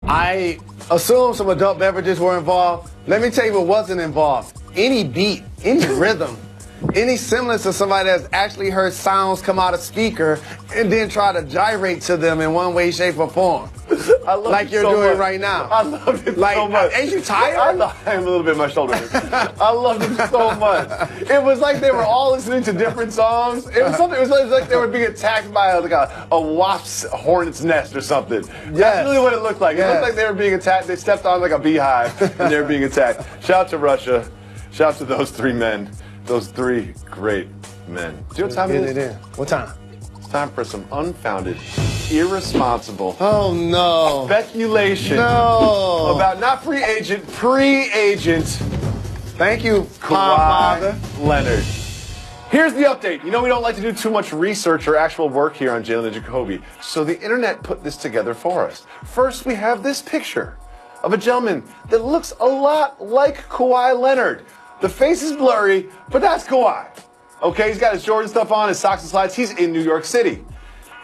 I assume some adult beverages were involved. Let me tell you what wasn't involved. Any beat, any rhythm, any semblance of somebody that's actually heard sounds come out of speaker and then try to gyrate to them in one way, shape, or form. I love like you're so doing much. right now. I love it so much. Ain't you tired? I am a little bit in my shoulder. I loved it so much. It was like they were all listening to different songs. It was something. It was like they were being attacked by like a wasp's hornet's nest or something. Yes. That's really what it looked like. Yes. It looked like they were being attacked. They stepped on like a beehive and they were being attacked. Shout out to Russia. Shout out to those three men. Those three great men. Do you know what time it is? What time? It's time for some unfounded, irresponsible speculation about not free agent, pre-agent. Thank you, Kawhi Leonard. Here's the update. You know we don't like to do too much research or actual work here on Jalen and Jacoby, so the internet put this together for us. First, we have this picture of a gentleman that looks a lot like Kawhi Leonard. The face is blurry, but that's Kawhi. Okay, he's got his Jordan stuff on, his socks and slides. He's in New York City.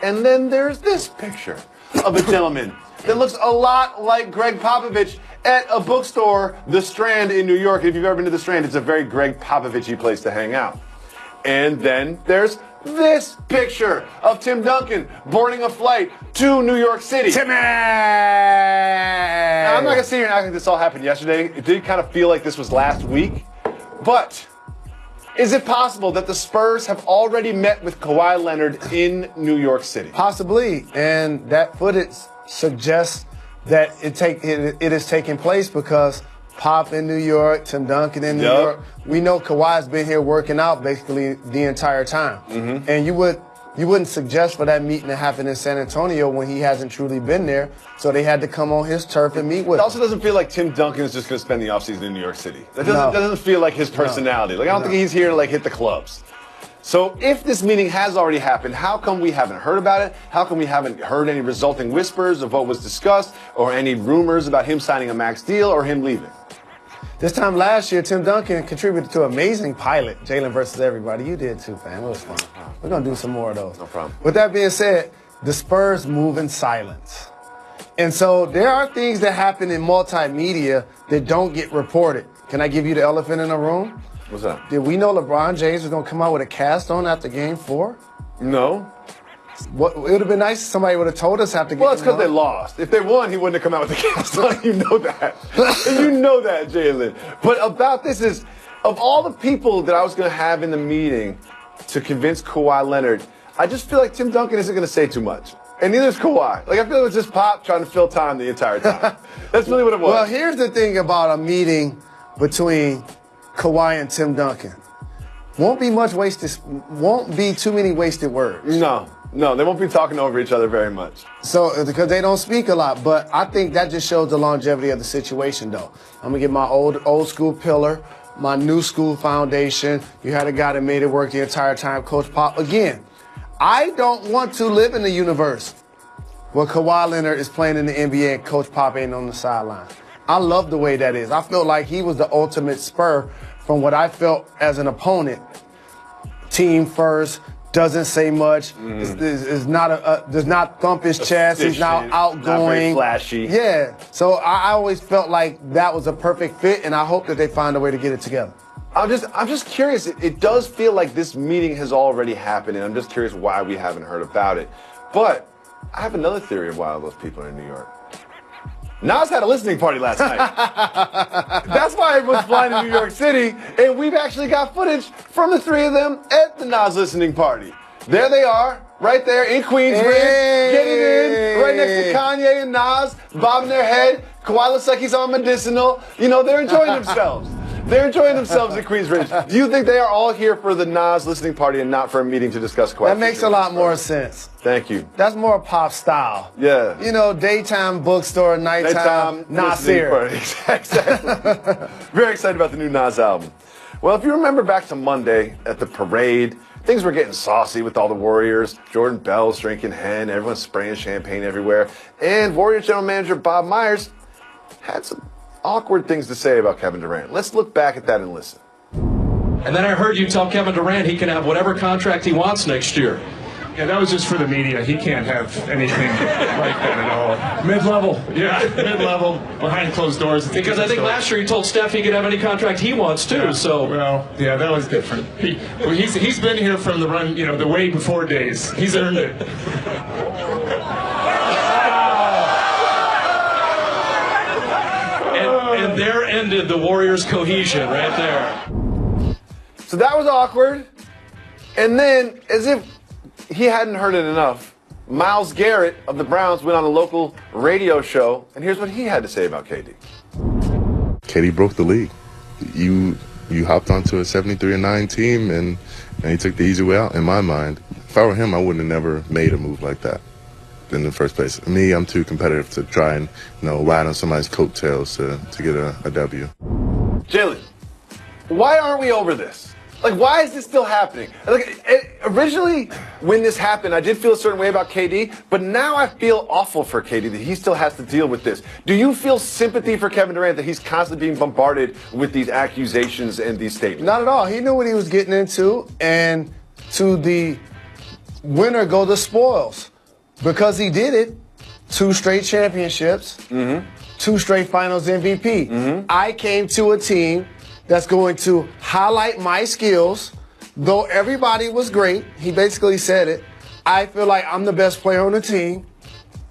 And then there's this picture of a gentleman that looks a lot like Greg Popovich at a bookstore, The Strand in New York. If you've ever been to The Strand, it's a very Greg Popovich-y place to hang out. And then there's this picture of Tim Duncan boarding a flight to New York City. Timmy! Now, I'm not going to sit here and act like this all happened yesterday. It did kind of feel like this was last week. But is it possible that the Spurs have already met with Kawhi Leonard in New York City? Possibly, and that footage suggests that it is taking place because Pop in New York, Tim Duncan in New York. We know Kawhi's been here working out basically the entire time, and you wouldn't suggest for that meeting to happen in San Antonio when he hasn't truly been there. So they had to come on his turf and meet with him. It also doesn't feel like Tim Duncan is just going to spend the offseason in New York City. That doesn't feel like his personality. Like I don't think he's here to like hit the clubs. So if this meeting has already happened, how come we haven't heard about it? How come we haven't heard any resulting whispers of what was discussed or any rumors about him signing a max deal or him leaving? This time last year, Tim Duncan contributed to an amazing pilot, Jalen versus Everybody. You did too, fam. It was fun. We're going to do some more of those. No problem. With that being said, the Spurs move in silence. And so there are things that happen in multimedia that don't get reported. Can I give you the elephant in the room? What's that? Did we know LeBron James was going to come out with a cast on after Game 4? No. It would have been nice if somebody would have told us after Game 4. Well, it's because they lost. If they won, he wouldn't have come out with the cast on. You know that. You know that, Jalen. But about this is, of all the people that I was going to have in the meeting to convince Kawhi Leonard, I just feel like Tim Duncan isn't going to say too much. And neither is Kawhi. Like, I feel it was just Pop trying to fill time the entire time. That's really what it was. Well, here's the thing about a meeting between Kawhi and Tim Duncan. Won't be too many wasted words. No, they won't be talking over each other very much. So, because they don't speak a lot, but I think that just shows the longevity of the situation, though. I'm gonna get my old school pillar, my new school foundation. You had a guy that made it work the entire time, Coach Pop. Again, I don't want to live in the universe where Kawhi Leonard is playing in the NBA and Coach Pop ain't on the sideline. I love the way that is. I feel like he was the ultimate Spur from what I felt as an opponent. Team first, doesn't say much, does not thump his chest, he's now outgoing. Not very flashy. Yeah, so I always felt like that was a perfect fit, and I hope that they find a way to get it together. I'm just curious. It does feel like this meeting has already happened, and I'm just curious why we haven't heard about it. But I have another theory of why all those people are in New York. Nas had a listening party last night. That's why everyone's flying to New York City, and we've actually got footage from the three of them at the Nas listening party. There they are, right there in Queensbridge, getting in, right next to Kanye and Nas, bobbing their head. Kawhi looks like he's on medicinal. You know, they're enjoying themselves. They're enjoying themselves at Queensbridge. Do you think they are all here for the Nas listening party and not for a meeting to discuss Kawhi? That makes a lot more sense. Thank you. That's more Pop style. Yeah. You know, daytime bookstore, nighttime Nasir. Exactly. Very excited about the new Nas album. Well, if you remember back to Monday at the parade, things were getting saucy with all the Warriors. Jordan Bell's drinking hen, everyone's spraying champagne everywhere. And Warriors general manager Bob Myers had some awkward things to say about Kevin Durant. Let's look back at that and listen. And then I heard you tell Kevin Durant he can have whatever contract he wants next year. Yeah, that was just for the media. He can't have anything like that at all. Mid-level. Yeah, mid-level, behind closed doors. Because I think last year he told Steph he could have any contract he wants, too. Yeah, so well, yeah, that was different. He's been here from the run, the way before days. He's earned it. And there ended the Warriors' cohesion right there. So that was awkward. And then, as if he hadn't heard it enough, Myles Garrett of the Browns went on a local radio show, and here's what he had to say about KD. KD broke the league. You hopped onto a 73-9 team, and he took the easy way out, in my mind. If I were him, I wouldn't have never made a move like that in the first place. Me, I'm too competitive to try and ride on somebody's coattails to get a W. Jalen, why aren't we over this? Like, why is this still happening? Originally, when this happened, I did feel a certain way about KD, but now I feel awful for KD that he still has to deal with this. Do you feel sympathy for Kevin Durant that he's constantly being bombarded with these accusations and these statements? Not at all. He knew what he was getting into, and to the winner go the spoils. Because he did it, 2 straight championships, 2 straight finals MVP. I came to a team that's going to highlight my skills. Though everybody was great, he basically said it, I feel like I'm the best player on the team.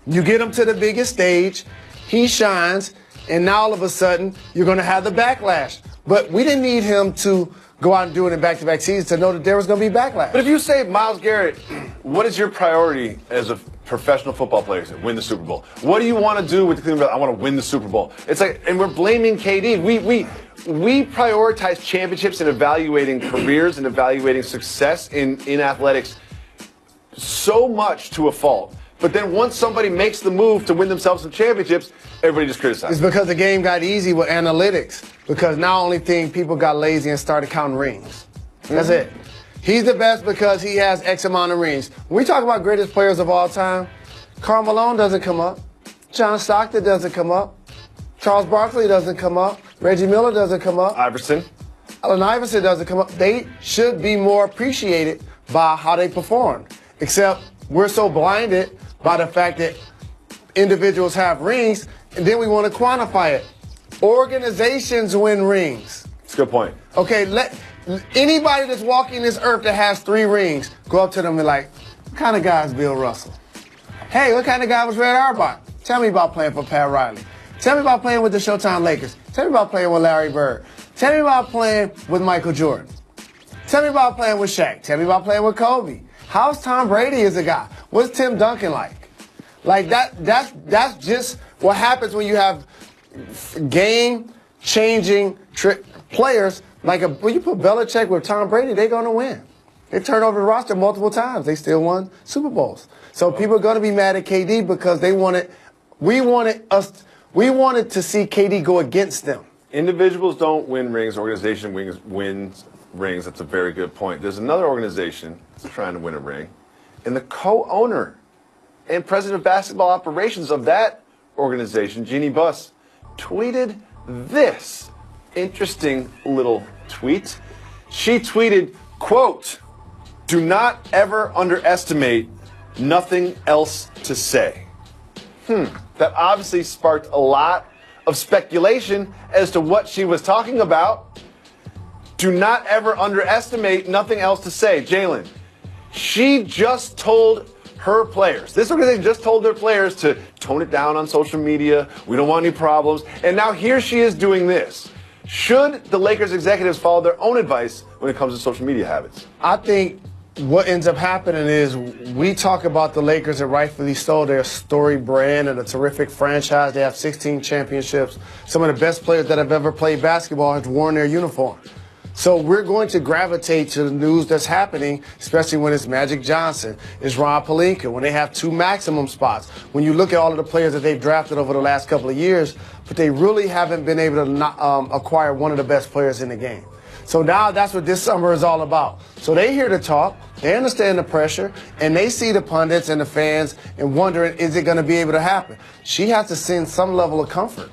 You get him to the biggest stage, he shines, and now all of a sudden, you're going to have the backlash. But we didn't need him to go out and do it in back-to-back seasons to know that there was going to be backlash. But if you say, Myles Garrett, what is your priority as a professional football player to win the Super Bowl? What do you want to do with the Cleveland? I want to win the Super Bowl. It's like, and we're blaming KD. We prioritize championships and evaluating careers and evaluating success in athletics so much to a fault. But then once somebody makes the move to win themselves some championships, everybody just criticizes. It's because the game got easy with analytics. Because now only thing people got lazy and started counting rings. That's it. He's the best because he has X amount of rings. When we talk about greatest players of all time, Karl Malone doesn't come up. John Stockton doesn't come up. Charles Barkley doesn't come up. Reggie Miller doesn't come up. Iverson. Allen Iverson doesn't come up. They should be more appreciated by how they performed. Except we're so blinded by the fact that individuals have rings, and then we want to quantify it. Organizations win rings. That's a good point. Okay, let anybody that's walking this earth that has 3 rings, go up to them and be like, what kind of guy is Bill Russell? Hey, what kind of guy was Red Auerbach? Tell me about playing for Pat Riley. Tell me about playing with the Showtime Lakers. Tell me about playing with Larry Bird. Tell me about playing with Michael Jordan. Tell me about playing with Shaq. Tell me about playing with Kobe. How's Tom Brady as a guy? What's Tim Duncan like? Like that's just what happens when you have game-changing players. Like when you put Belichick with Tom Brady, they're going to win. They turned over the roster multiple times. They still won Super Bowls. So people are going to be mad at KD because we wanted to see KD go against them. Individuals don't win rings. Organization wins rings. That's a very good point. There's another organization that's trying to win a ring, and the co-owner and president of basketball operations of that organization, Jeannie Buss, tweeted this interesting little tweet. She tweeted, quote, "Do not ever underestimate nothing else to say." That obviously sparked a lot of speculation as to what she was talking about. Do not ever underestimate nothing else to say. Jalen, she just told her players, this organization just told their players to tone it down on social media. We don't want any problems. And now here she is doing this. Should the Lakers executives follow their own advice when it comes to social media habits? I think what ends up happening is we talk about the Lakers that rightfully so. They're a storied brand and a terrific franchise. They have 16 championships. Some of the best players that have ever played basketball have worn their uniform. So we're going to gravitate to the news that's happening, especially when it's Magic Johnson, it's Ron Pelinka, when they have 2 maximum spots. When you look at all of the players that they've drafted over the last couple of years, but they really haven't been able to acquire one of the best players in the game. So now that's what this summer is all about. So they hear the talk, they understand the pressure, and they see the pundits and the fans and wondering, is it going to be able to happen? She has to send some level of comfort.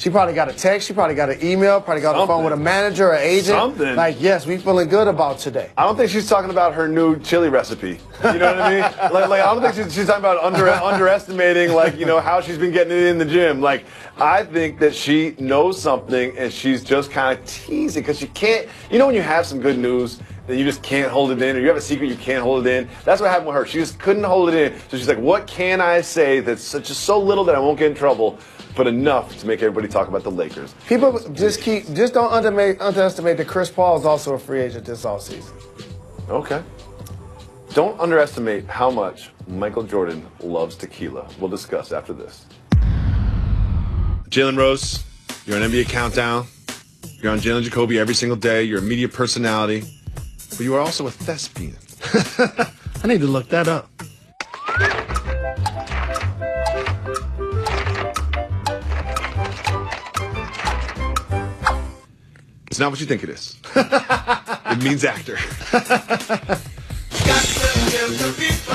She probably got a text. She probably got an email. Probably got on the phone with a manager or agent. Something. Like, yes, we feeling good about today. I don't think she's talking about her new chili recipe. You know what I mean? Like I don't think she's talking about underestimating, like, you know, how she's been getting it in the gym. Like, I think that she knows something and she's just kind of teasing because she can't. You know when you have some good news that you just can't hold it in, or you have a secret you can't hold it in. That's what happened with her. She just couldn't hold it in. So she's like, what can I say that's just so little that I won't get in trouble, but enough to make everybody talk about the Lakers? People just don't underestimate that Chris Paul is also a free agent this offseason. Okay. Don't underestimate how much Michael Jordan loves tequila. We'll discuss after this. Jalen Rose, you're on NBA Countdown. You're on Jalen and Jacoby every single day. You're a media personality. But you are also a thespian. I need to look that up. It's not what you think it is. It means actor. Got to give the people